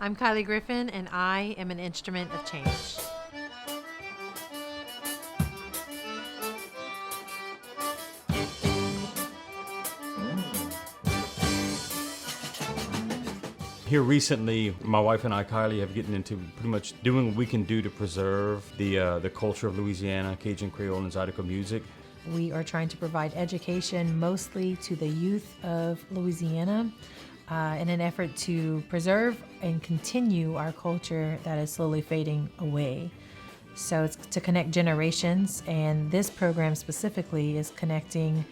I'm Kylie Griffin, and I am an instrument of change. Here recently, my wife and I, Kylie, have gotten into pretty much doing what we can do to preserve the culture of Louisiana, Cajun Creole, and Zydeco music. We are trying to provide education mostly to the youth of Louisiana in an effort to preserve and continue our culture that is slowly fading away. So it's to connect generations, and this program specifically is connecting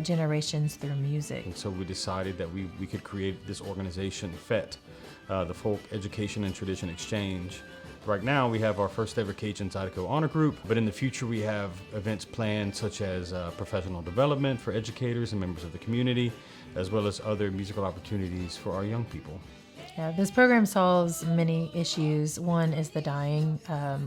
generations through music. And so we decided that we could create this organization, FÉTE, the Folk Education and Tradition Exchange. Right now we have our first ever Cajun Zydeco honor group, but in the future we have events planned such as professional development for educators and members of the community, as well as other musical opportunities for our young people. Yeah, this program solves many issues. One is the dying,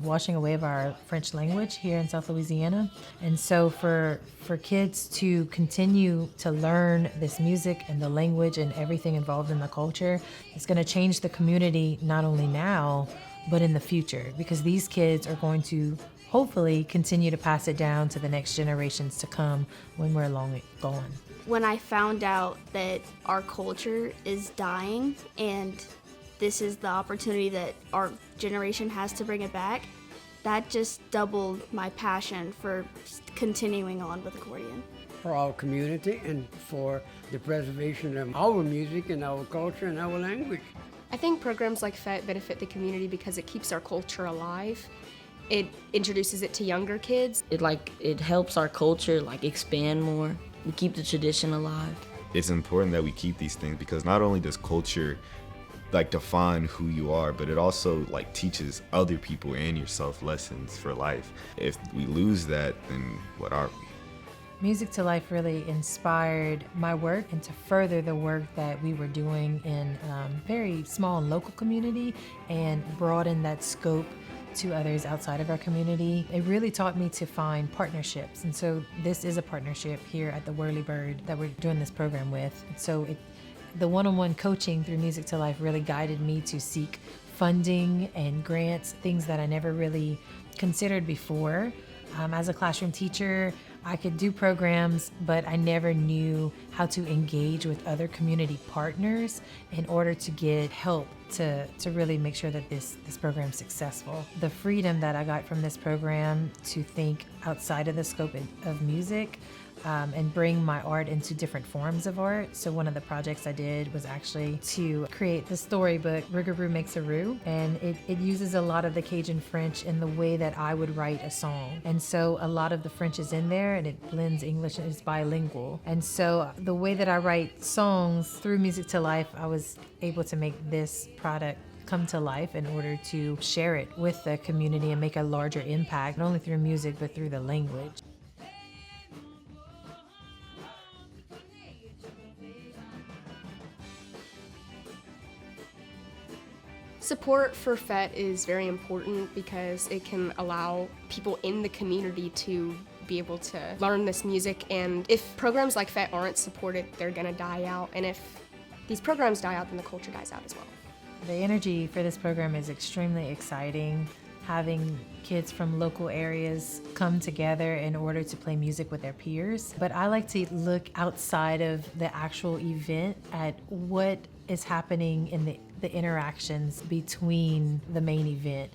washing away of our French language here in South Louisiana. And so for kids to continue to learn this music and the language and everything involved in the culture, it's going to change the community not only now, but in the future, because these kids are going to hopefully continue to pass it down to the next generations to come when we're long gone. When I found out that our culture is dying and this is the opportunity that our generation has to bring it back, that just doubled my passion for continuing on with accordion. For our community and for the preservation of our music and our culture and our language. I think programs like FÉTE benefit the community because it keeps our culture alive. It introduces it to younger kids. It helps our culture expand more. We keep the tradition alive. It's important that we keep these things because not only does culture define who you are, but it also teaches other people and yourself lessons for life. If we lose that, then what are we? Music to Life really inspired my work and to further the work that we were doing in very small and local community and broaden that scope to others outside of our community. It really taught me to find partnerships. And so this is a partnership here at the Whirlybird that we're doing this program with. So the one-on-one coaching through Music to Life really guided me to seek funding and grants, things that I never really considered before. As a classroom teacher, I could do programs, but I never knew how to engage with other community partners in order to get help to really make sure that this program is successful. The freedom that I got from this program to think outside of the scope of music and bring my art into different forms of art. So one of the projects I did was actually to create the storybook, Rougarou Makes a Roux, and it uses a lot of the Cajun French in the way that I would write a song. And so a lot of the French is in there and it blends English and it's bilingual. And so the way that I write songs through Music to Life, I was able to make this product come to life in order to share it with the community and make a larger impact, not only through music, but through the language. Support for FÉTE is very important because it can allow people in the community to be able to learn this music, and if programs like FÉTE aren't supported, they're gonna die out, and if these programs die out, then the culture dies out as well. The energy for this program is extremely exciting. Having kids from local areas come together in order to play music with their peers. But I like to look outside of the actual event at what is happening in the interactions between the main event.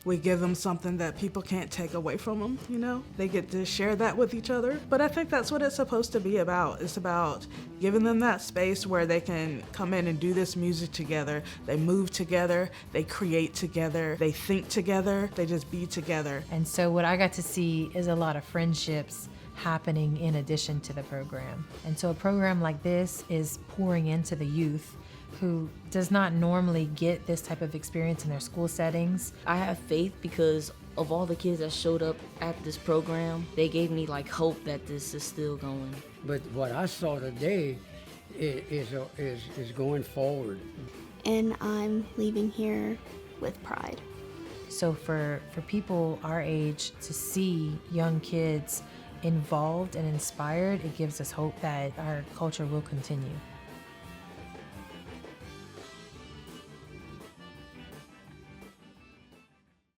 We give them something that people can't take away from them, you know? They get to share that with each other. But I think that's what it's supposed to be about. It's about giving them that space where they can come in and do this music together. They move together, they create together, they think together, they just be together. And so what I got to see is a lot of friendships happening in addition to the program. And so a program like this is pouring into the youth who does not normally get this type of experience in their school settings. I have faith because of all the kids that showed up at this program. They gave me hope that this is still going. But what I saw today is going forward. And I'm leaving here with pride. So for people our age to see young kids involved and inspired, it gives us hope that our culture will continue.